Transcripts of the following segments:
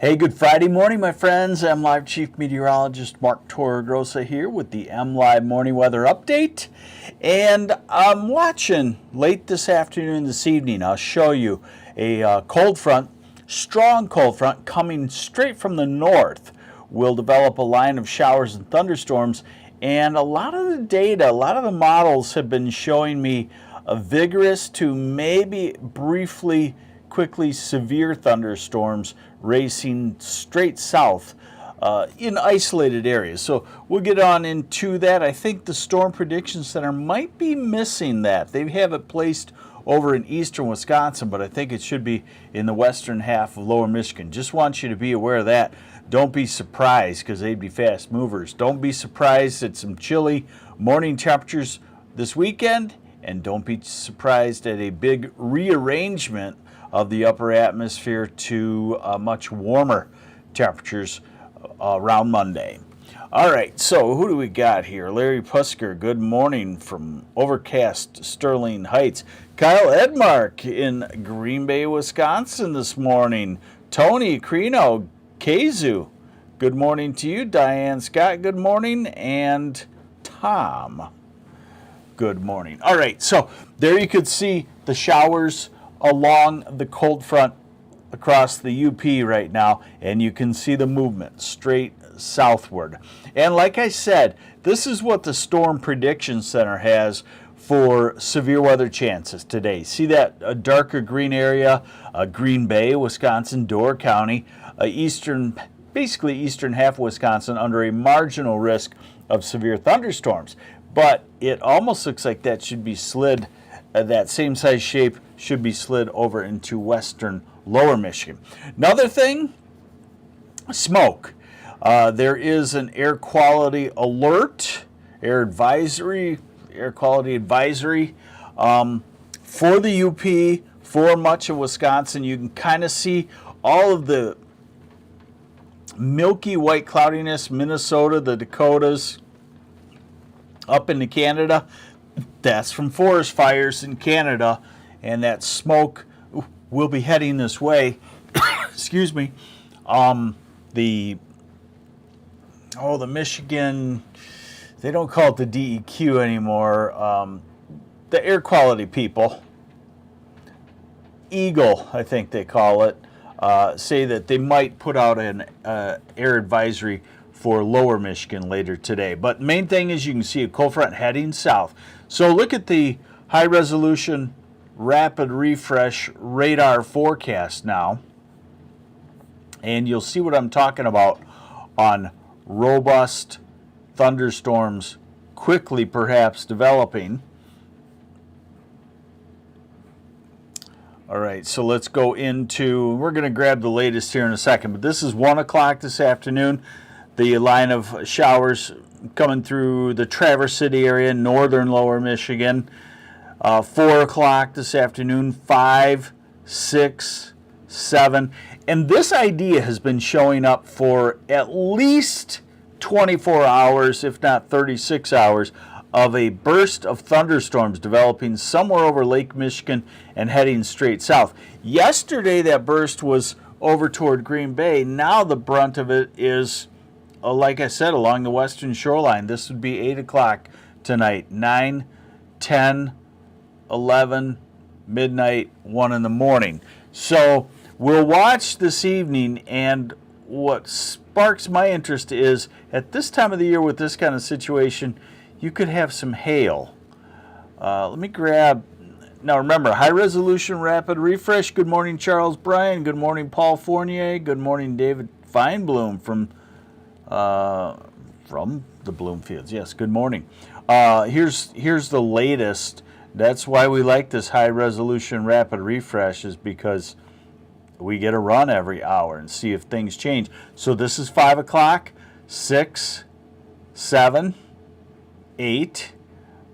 Hey, good Friday morning, my friends. MLive Chief Meteorologist Mark Torregrossa here with the MLive Morning Weather Update. And I'm watching late this afternoon, this evening. I'll show you a cold front, strong cold front coming straight from the north. Will develop a line of showers and thunderstorms. And a lot of the data, a lot of the models have been showing me a vigorous to maybe briefly quickly severe thunderstorms racing straight south in isolated areas. So we'll get on into that. I think the Storm Prediction Center might be missing that. They have it placed over in eastern Wisconsin, but I think it should be in the western half of lower Michigan. Just want you to be aware of that. Don't be surprised because they'd be fast movers. Don't be surprised at some chilly morning temperatures this weekend, and don't be surprised at a big rearrangement of the upper atmosphere to much warmer temperatures around Monday. All right, so who do we got here? Larry Pusker, good morning from overcast Sterling Heights. Kyle Edmark in Green Bay, Wisconsin this morning. Tony Crino, Kazu, good morning to you. Diane Scott, good morning. And Tom, good morning. All right, so there you could see the showers along the cold front across the UP right now, and you can see the movement straight southward. And like I said, this is what the Storm Prediction Center has for severe weather chances today. See that darker green area, Green Bay, Wisconsin, Door County, basically eastern half of Wisconsin under a marginal risk of severe thunderstorms. But it almost looks like that should be slid, that same size shape should be slid over into western lower Michigan. Another thing, smoke. There is an air quality alert, air quality advisory for the UP, for much of Wisconsin. You can kind of see all of the milky white cloudiness, Minnesota, the Dakotas, up into Canada. That's from forest fires in Canada, and that smoke will be heading this way. Excuse me. The Michigan, they don't call it the DEQ anymore. The air quality people, Eagle, I think they call it, say that they might put out an air advisory for lower Michigan later today. But main thing is you can see a cold front heading south. So look at the high resolution rapid refresh radar forecast now, and you'll see what I'm talking about on robust thunderstorms quickly perhaps developing. All right, so let's go into, we're going to grab the latest here in a second, but this is 1 o'clock this afternoon. The line of showers coming through the Traverse City area, northern lower Michigan. 4 o'clock this afternoon, 5, 6, 7. And this idea has been showing up for at least 24 hours, if not 36 hours, of a burst of thunderstorms developing somewhere over Lake Michigan and heading straight south. Yesterday, that burst was over toward Green Bay. Now the brunt of it is, like I said, along the western shoreline. This would be 8 o'clock tonight, 9, 10, 11, midnight, 1 in the morning. So we'll watch this evening, and what sparks my interest is at this time of the year with this kind of situation, you could have some hail. Let me grab, now remember, high resolution rapid refresh. Good morning, Charles Bryan. Good morning, Paul Fournier. Good morning, David Feinblum from the Bloomfields. Yes, good morning. Here's the latest. That's why we like this high resolution rapid refresh, is because we get a run every hour and see if things change. So this is 5 o'clock, 6, 7, 8,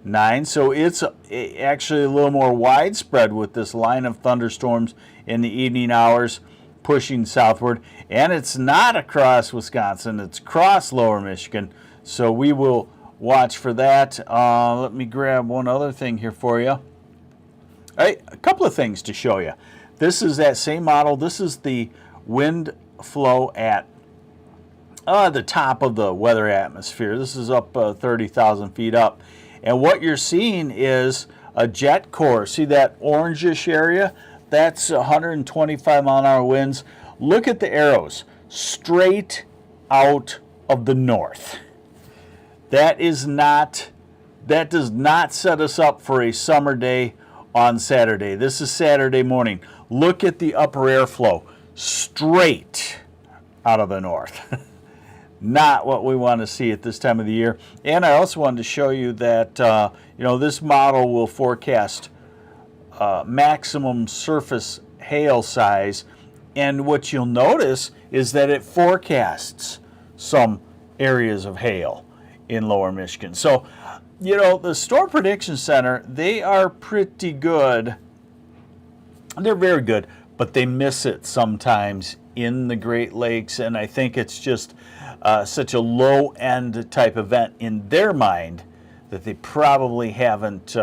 9. So it's actually a little more widespread with this line of thunderstorms in the evening hours pushing southward. And it's not across Wisconsin, it's across lower Michigan. So we will watch for that. Let me grab one other thing here for you. All right, a couple of things to show you. This is that same model. This is the wind flow at the top of the weather atmosphere. This is up 30,000 feet up. And what you're seeing is a jet core. See that orangish area? That's 125 mile an hour winds. Look at the arrows straight out of the north. That does not set us up for a summer day on Saturday. This is Saturday morning. Look at the upper airflow straight out of the north. Not what we want to see at this time of the year. And I also wanted to show you that this model will forecast maximum surface hail size, and what you'll notice is that it forecasts some areas of hail in lower Michigan. So, the Storm Prediction Center, they are pretty good. They're very good, but they miss it sometimes in the Great Lakes, and I think it's just such a low-end type event in their mind that they probably haven't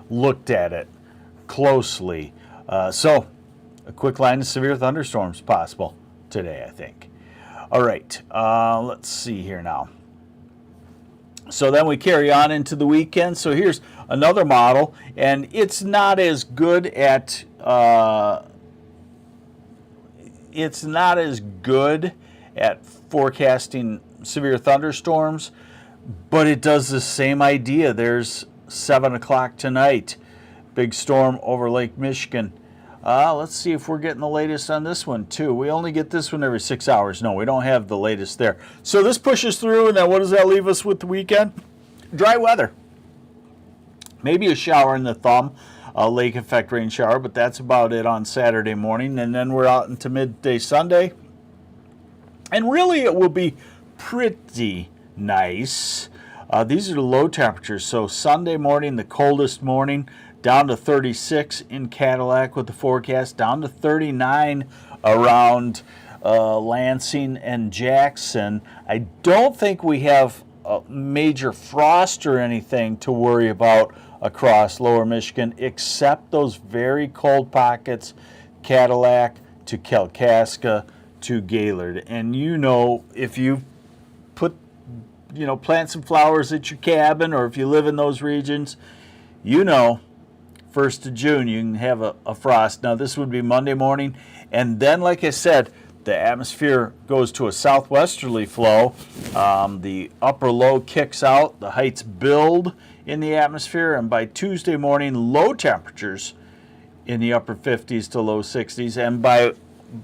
looked at it closely. So, a quick line of severe thunderstorms possible today, I think. All right, let's see here now. So then we carry on into the weekend. So here's another model, and it's not as good at forecasting severe thunderstorms, but it does the same idea. There's 7 o'clock tonight, big storm over Lake Michigan. Let's see if we're getting the latest on this one too. We only get this one every 6 hours. No, we don't have the latest there. So this pushes through, and then what does that leave us with the weekend? Dry weather. Maybe a shower in the thumb, a lake effect rain shower, but that's about it on Saturday morning. And then we're out into midday Sunday. And really it will be pretty nice. These are the low temperatures. So Sunday morning, the coldest morning, down to 36 in Cadillac with the forecast, down to 39 around Lansing and Jackson. I don't think we have a major frost or anything to worry about across lower Michigan, except those very cold pockets, Cadillac to Kalkaska to Gaylord. And if you plant some flowers at your cabin, or if you live in those regions, 1st of June, you can have a frost. Now, this would be Monday morning. And then, like I said, the atmosphere goes to a southwesterly flow. The upper low kicks out. The heights build in the atmosphere. And by Tuesday morning, low temperatures in the upper 50s to low 60s. And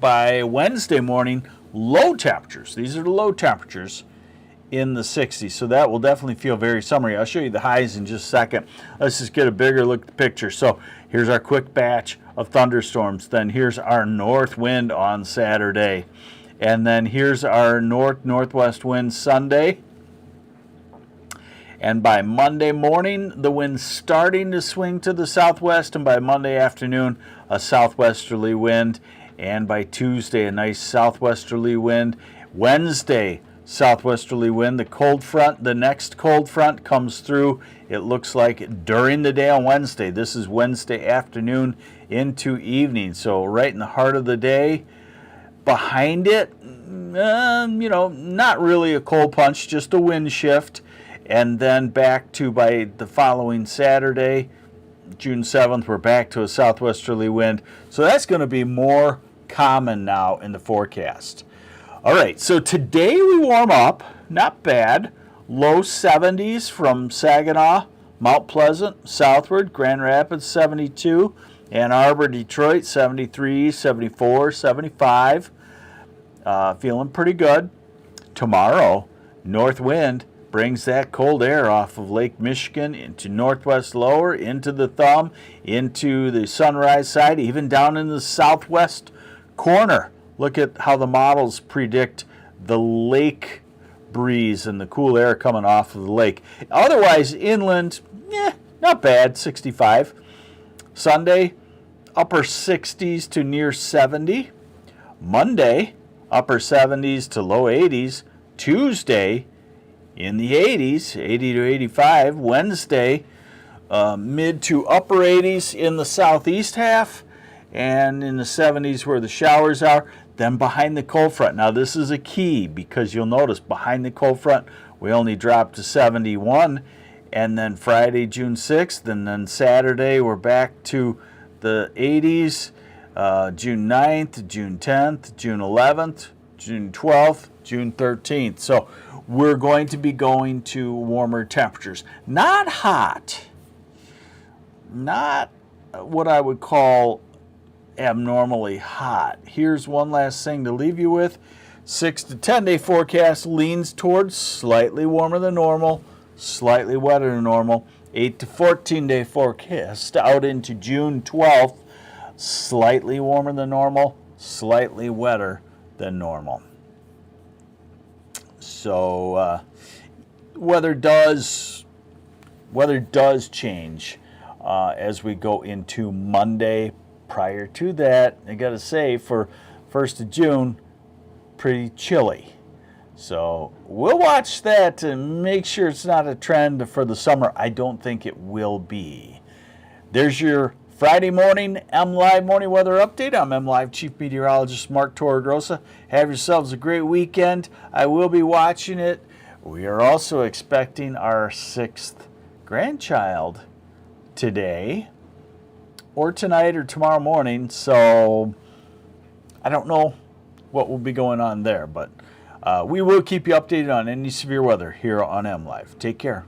by Wednesday morning, low temperatures. These are the low temperatures in the 60s, so that will definitely feel very summery. I'll show you the highs in just a second. Let's just get a bigger look at the picture. So here's our quick batch of thunderstorms. Then here's our north wind on Saturday. And then here's our northwest wind Sunday. And by Monday morning, the wind's starting to swing to the southwest, and by Monday afternoon, a southwesterly wind. And by Tuesday, a nice southwesterly wind. Wednesday, southwesterly wind. The next cold front comes through, it looks like, during the day on Wednesday. This is Wednesday afternoon into evening, so right in the heart of the day. Behind it, not really a cold punch, just a wind shift. And then back to, by the following Saturday, June 7th, we're back to a southwesterly wind. So that's going to be more common now in the forecast. All right, so today we warm up, not bad. Low 70s from Saginaw, Mount Pleasant, southward, Grand Rapids 72, Ann Arbor, Detroit 73, 74, 75. Feeling pretty good. Tomorrow, north wind brings that cold air off of Lake Michigan into northwest lower, into the thumb, into the sunrise side, even down in the southwest corner. Look at how the models predict the lake breeze and the cool air coming off of the lake. Otherwise, inland, not bad, 65. Sunday, upper 60s to near 70. Monday, upper 70s to low 80s. Tuesday, in the 80s, 80 to 85. Wednesday, mid to upper 80s in the southeast half, and in the 70s where the showers are. Then behind the cold front. Now this is a key because you'll notice behind the cold front we only dropped to 71, and then Friday, June 6th, and then Saturday we're back to the 80s, June 9th, June 10th, June 11th, June 12th, June 13th. So we're going to be going to warmer temperatures. Not hot, not what I would call abnormally hot. Here's one last thing to leave you with. 6 to 10 day forecast leans towards slightly warmer than normal, slightly wetter than normal. 8 to 14 day forecast out into June 12th, slightly warmer than normal, slightly wetter than normal. So weather does change as we go into Monday. Prior to that, I got to say, for 1st of June, pretty chilly. So we'll watch that and make sure it's not a trend for the summer. I don't think it will be. There's your Friday morning MLive morning weather update. I'm MLive Chief Meteorologist Mark Torregrossa. Have yourselves a great weekend. I will be watching it. We are also expecting our 6th grandchild today, or tonight, or tomorrow morning. So I don't know what will be going on there, but we will keep you updated on any severe weather here on MLive. Take care.